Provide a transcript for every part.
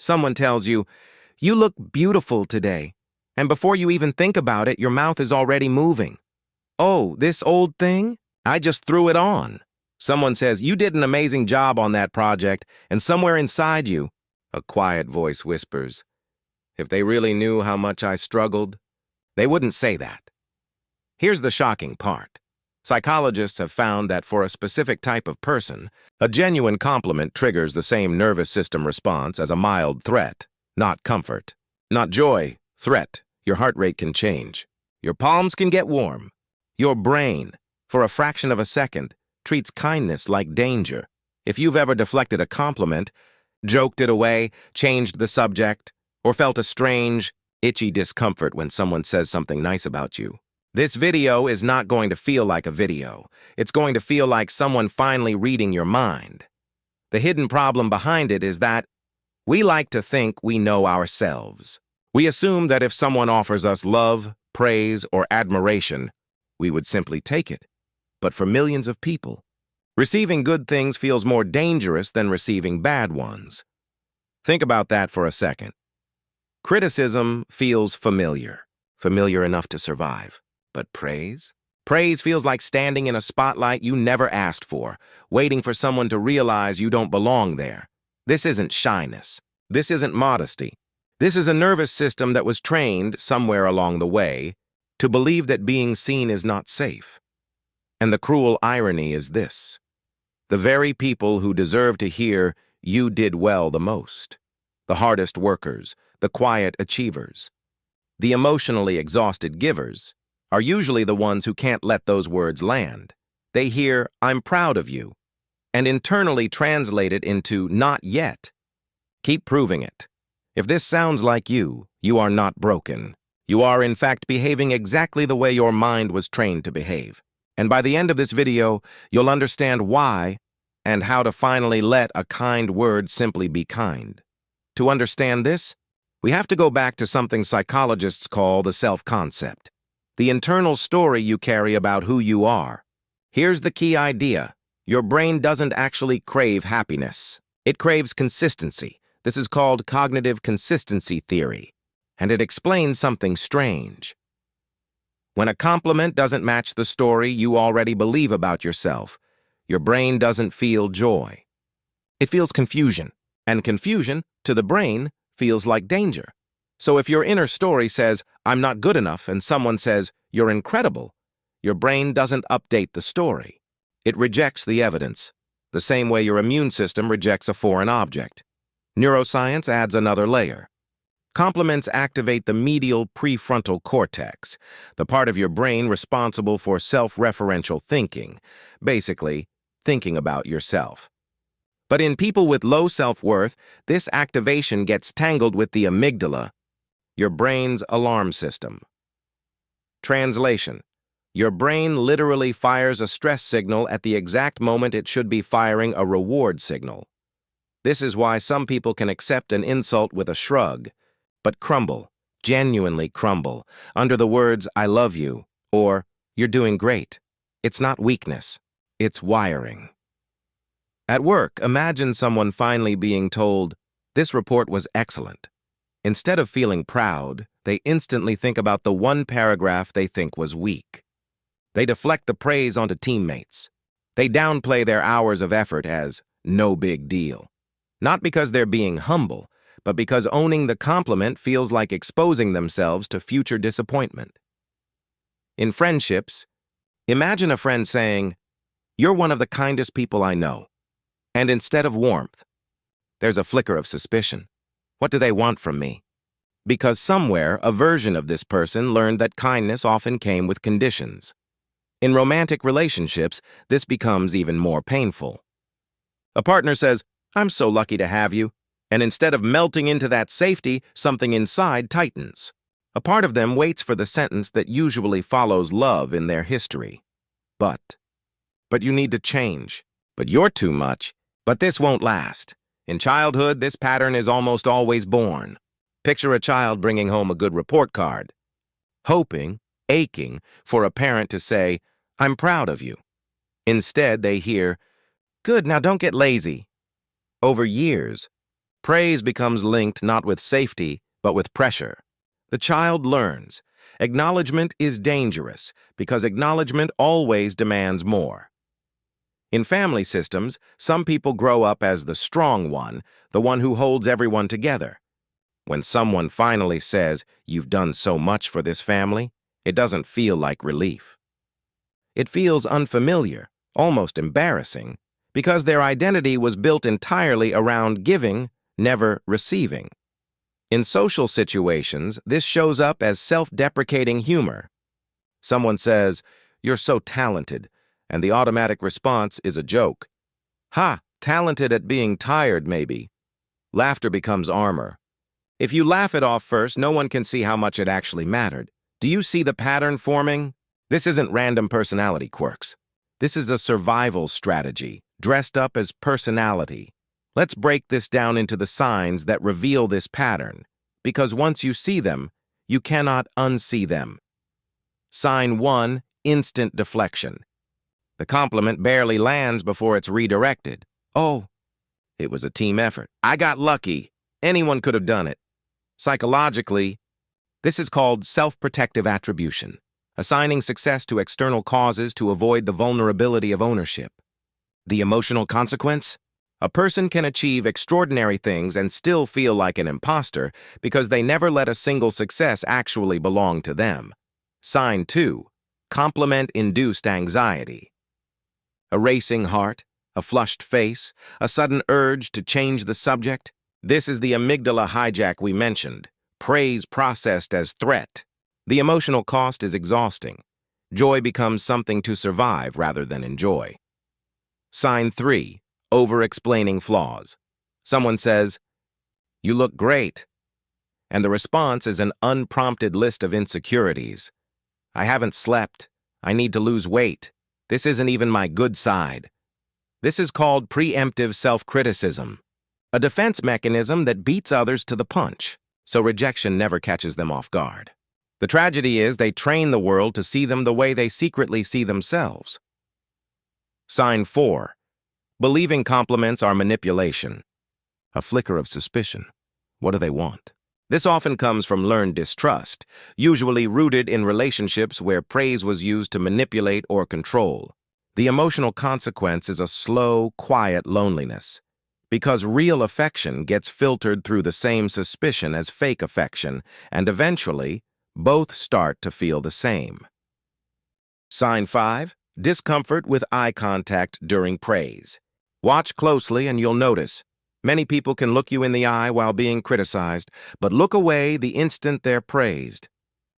Someone tells you, "You look beautiful today." And before you even think about it, your mouth is already moving. "Oh, this old thing? I just threw it on." Someone says, "You did an amazing job on that project," and somewhere inside you, a quiet voice whispers, "If they really knew how much I struggled, they wouldn't say that." Here's the shocking part. Psychologists have found that for a specific type of person, a genuine compliment triggers the same nervous system response as a mild threat, not comfort. Not joy, threat. Your heart rate can change. Your palms can get warm. Your brain, for a fraction of a second, treats kindness like danger. If you've ever deflected a compliment, joked it away, changed the subject, or felt a strange, itchy discomfort when someone says something nice about you, this video is not going to feel like a video. It's going to feel like someone finally reading your mind. The hidden problem behind it is that we like to think we know ourselves. We assume that if someone offers us love, praise, or admiration, we would simply take it. But for millions of people, receiving good things feels more dangerous than receiving bad ones. Think about that for a second. Criticism feels familiar enough to survive. But praise? Praise feels like standing in a spotlight you never asked for, waiting for someone to realize you don't belong there. This isn't shyness. This isn't modesty. This is a nervous system that was trained somewhere along the way to believe that being seen is not safe. And the cruel irony is this: the very people who deserve to hear "you did well" the most, the hardest workers, the quiet achievers, the emotionally exhausted givers, are usually the ones who can't let those words land. They hear, "I'm proud of you," and internally translate it into "not yet." Keep proving it. If this sounds like you are not broken. You are, in fact, behaving exactly the way your mind was trained to behave. And by the end of this video, you'll understand why and how to finally let a kind word simply be kind. To understand this, we have to go back to something psychologists call the self-concept, the internal story you carry about who you are. Here's the key idea. Your brain doesn't actually crave happiness. It craves consistency. This is called cognitive consistency theory, and it explains something strange. When a compliment doesn't match the story you already believe about yourself, your brain doesn't feel joy. It feels confusion, and confusion, to the brain, feels like danger. So if your inner story says, "I'm not good enough," and someone says, "You're incredible," your brain doesn't update the story. It rejects the evidence, the same way your immune system rejects a foreign object. Neuroscience adds another layer. Compliments activate the medial prefrontal cortex, the part of your brain responsible for self-referential thinking, basically, thinking about yourself. But in people with low self-worth, this activation gets tangled with the amygdala, your brain's alarm system. Translation: your brain literally fires a stress signal at the exact moment it should be firing a reward signal. This is why some people can accept an insult with a shrug, but crumble, genuinely crumble, under the words "I love you" or "You're doing great." It's not weakness, it's wiring. At work, imagine someone finally being told, "This report was excellent." Instead of feeling proud, they instantly think about the one paragraph they think was weak. They deflect the praise onto teammates. They downplay their hours of effort as no big deal. Not because they're being humble, but because owning the compliment feels like exposing themselves to future disappointment. In friendships, imagine a friend saying, "You're one of the kindest people I know." And instead of warmth, there's a flicker of suspicion. What do they want from me? Because somewhere, a version of this person learned that kindness often came with conditions. In romantic relationships, this becomes even more painful. A partner says, "I'm so lucky to have you," and instead of melting into that safety, something inside tightens. A part of them waits for the sentence that usually follows love in their history. But you need to change. But you're too much. But this won't last. In childhood, this pattern is almost always born. Picture a child bringing home a good report card, hoping, aching, for a parent to say, "I'm proud of you." Instead, they hear, "Good, now don't get lazy." Over years, Praise becomes linked not with safety, but with pressure. The child learns. Acknowledgement is dangerous because acknowledgement always demands more. In family systems, some people grow up as the strong one, the one who holds everyone together. When someone finally says, "You've done so much for this family," it doesn't feel like relief. It feels unfamiliar, almost embarrassing, because their identity was built entirely around giving, never receiving. In social situations, this shows up as self-deprecating humor. Someone says, "You're so talented," and the automatic response is a joke. "Ha, talented at being tired, maybe." Laughter becomes armor. If you laugh it off first, no one can see how much it actually mattered. Do you see the pattern forming? This isn't random personality quirks. This is a survival strategy, dressed up as personality. Let's break this down into the signs that reveal this pattern, because once you see them, you cannot unsee them. Sign 1, instant deflection. The compliment barely lands before it's redirected. "Oh, it was a team effort. I got lucky. Anyone could have done it." Psychologically, this is called self-protective attribution, assigning success to external causes to avoid the vulnerability of ownership. The emotional consequence? A person can achieve extraordinary things and still feel like an impostor because they never let a single success actually belong to them. Sign 2, compliment-induced anxiety. A racing heart, a flushed face, a sudden urge to change the subject. This is the amygdala hijack we mentioned, praise processed as threat. The emotional cost is exhausting. Joy becomes something to survive rather than enjoy. Sign 3, over-explaining flaws. Someone says, "You look great," and the response is an unprompted list of insecurities. "I haven't slept. I need to lose weight. This isn't even my good side." This is called preemptive self-criticism, a defense mechanism that beats others to the punch, so rejection never catches them off guard. The tragedy is they train the world to see them the way they secretly see themselves. Sign 4, believing compliments are manipulation. A flicker of suspicion. What do they want? This often comes from learned distrust, usually rooted in relationships where praise was used to manipulate or control. The emotional consequence is a slow, quiet loneliness, because real affection gets filtered through the same suspicion as fake affection, and eventually, both start to feel the same. Sign 5, discomfort with eye contact during praise. Watch closely and you'll notice. Many people can look you in the eye while being criticized, but look away the instant they're praised.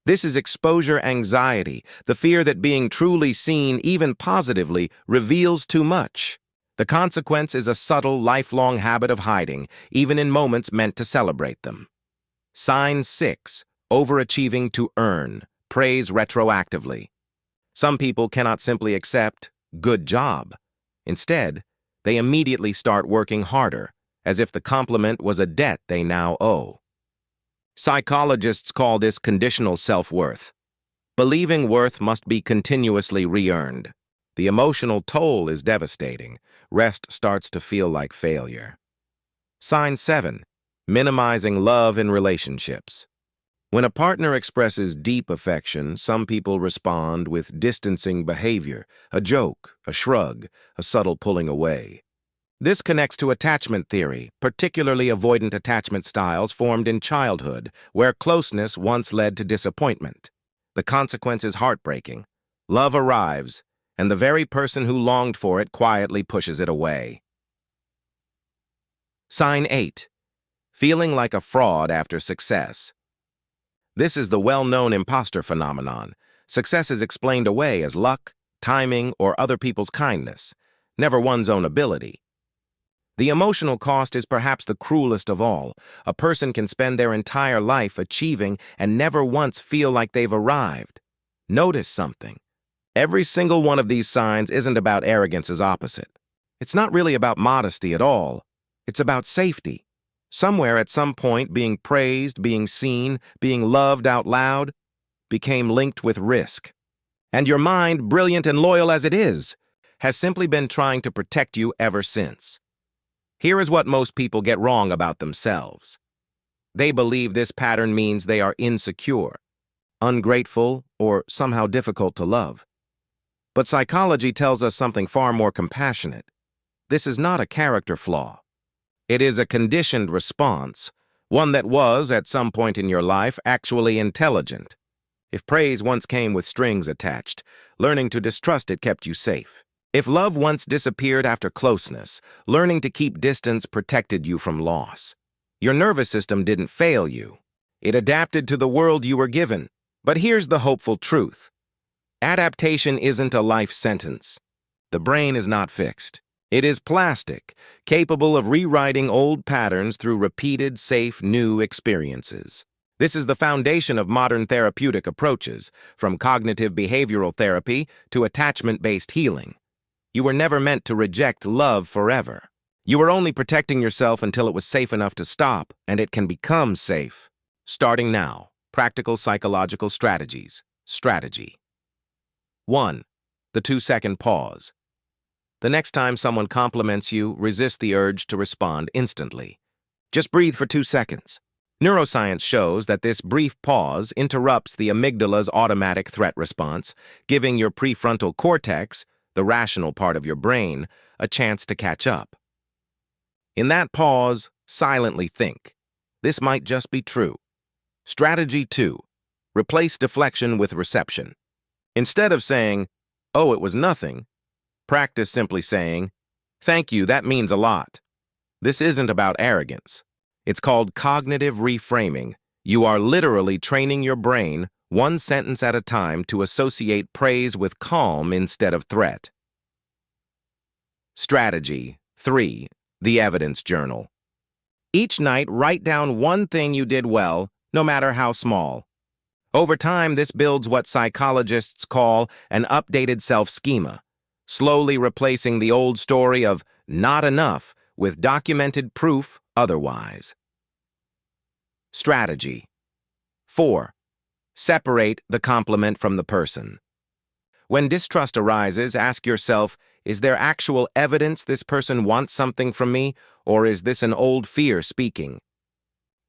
This is exposure anxiety, the fear that being truly seen, even positively, reveals too much. The consequence is a subtle, lifelong habit of hiding, even in moments meant to celebrate them. Sign 6, overachieving to earn, praise retroactively. Some people cannot simply accept, "Good job." Instead, they immediately start working harder, as if the compliment was a debt they now owe. Psychologists call this conditional self-worth. Believing worth must be continuously re-earned. The emotional toll is devastating. Rest starts to feel like failure. Sign 7, minimizing love in relationships. When a partner expresses deep affection, some people respond with distancing behavior, a joke, a shrug, a subtle pulling away. This connects to attachment theory, particularly avoidant attachment styles formed in childhood, where closeness once led to disappointment. The consequence is heartbreaking. Love arrives, and the very person who longed for it quietly pushes it away. Sign 8, feeling like a fraud after success. This is the well-known impostor phenomenon. Success is explained away as luck, timing, or other people's kindness, never one's own ability. The emotional cost is perhaps the cruelest of all. A person can spend their entire life achieving and never once feel like they've arrived. Notice something. Every single one of these signs isn't about arrogance's opposite. It's not really about modesty at all. It's about safety. Somewhere at some point, being praised, being seen, being loved out loud became linked with risk. And your mind, brilliant and loyal as it is, has simply been trying to protect you ever since. Here is what most people get wrong about themselves. They believe this pattern means they are insecure, ungrateful, or somehow difficult to love. But psychology tells us something far more compassionate. This is not a character flaw. It is a conditioned response, one that was, at some point in your life, actually intelligent. If praise once came with strings attached, learning to distrust it kept you safe. If love once disappeared after closeness, learning to keep distance protected you from loss. Your nervous system didn't fail you. It adapted to the world you were given. But here's the hopeful truth. Adaptation isn't a life sentence. The brain is not fixed. It is plastic, capable of rewriting old patterns through repeated, safe, new experiences. This is the foundation of modern therapeutic approaches, from cognitive behavioral therapy to attachment-based healing. You were never meant to reject love forever. You were only protecting yourself until it was safe enough to stop, and it can become safe. Starting now, practical psychological strategies. Strategy 1. The 2-second pause. The next time someone compliments you, resist the urge to respond instantly. Just breathe for 2 seconds. Neuroscience shows that this brief pause interrupts the amygdala's automatic threat response, giving your prefrontal cortex, the rational part of your brain, a chance to catch up. In that pause, silently think, this might just be true. Strategy 2. Replace deflection with reception. Instead of saying, oh, it was nothing, practice simply saying, thank you, that means a lot. This isn't about arrogance. It's called cognitive reframing. You are literally training your brain, one sentence at a time, to associate praise with calm instead of threat. Strategy 3. The evidence journal. Each night, write down one thing you did well, no matter how small. Over time, this builds what psychologists call an updated self-schema, slowly replacing the old story of not enough with documented proof otherwise. Strategy 4. Separate the compliment from the person. When distrust arises, ask yourself, is there actual evidence this person wants something from me, or is this an old fear speaking?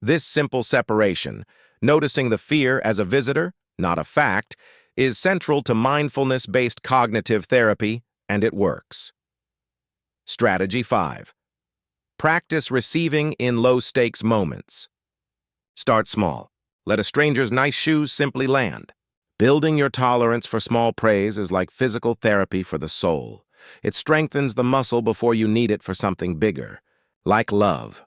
This simple separation, noticing the fear as a visitor, not a fact, is central to mindfulness-based cognitive therapy, and it works. Strategy 5. Practice receiving in low-stakes moments. Start small. Let a stranger's nice shoes simply land. Building your tolerance for small praise is like physical therapy for the soul. It strengthens the muscle before you need it for something bigger, like love.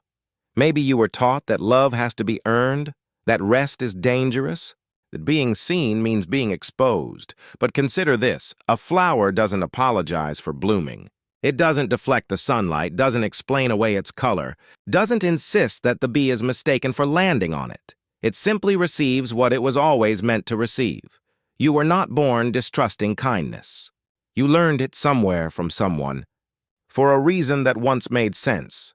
Maybe you were taught that love has to be earned, that rest is dangerous, that being seen means being exposed. But consider this, a flower doesn't apologize for blooming. It doesn't deflect the sunlight, doesn't explain away its color, doesn't insist that the bee is mistaken for landing on it. It simply receives what it was always meant to receive. You were not born distrusting kindness. You learned it somewhere from someone, for a reason that once made sense.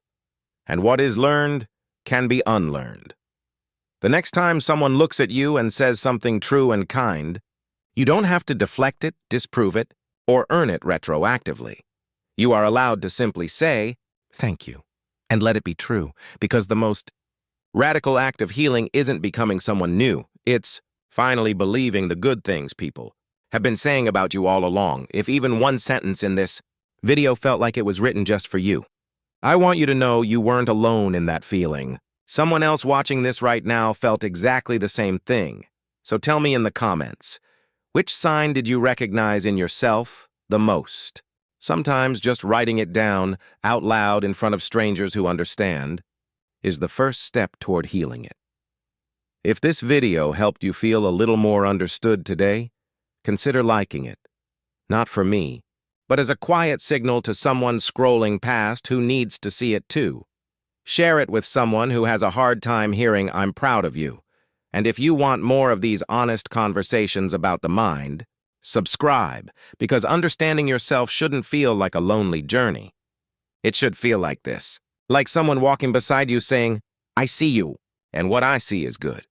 And what is learned can be unlearned. The next time someone looks at you and says something true and kind, you don't have to deflect it, disprove it, or earn it retroactively. You are allowed to simply say, thank you, and let it be true, because the most radical act of healing isn't becoming someone new. It's finally believing the good things people have been saying about you all along. If even one sentence in this video felt like it was written just for you, I want you to know you weren't alone in that feeling. Someone else watching this right now felt exactly the same thing. So tell me in the comments, which sign did you recognize in yourself the most? Sometimes just writing it down out loud in front of strangers who understand is the first step toward healing it. If this video helped you feel a little more understood today, consider liking it. Not for me, but as a quiet signal to someone scrolling past who needs to see it too. Share it with someone who has a hard time hearing "I'm proud of you." And if you want more of these honest conversations about the mind, subscribe, because understanding yourself shouldn't feel like a lonely journey. It should feel like this, like someone walking beside you saying, I see you, and what I see is good.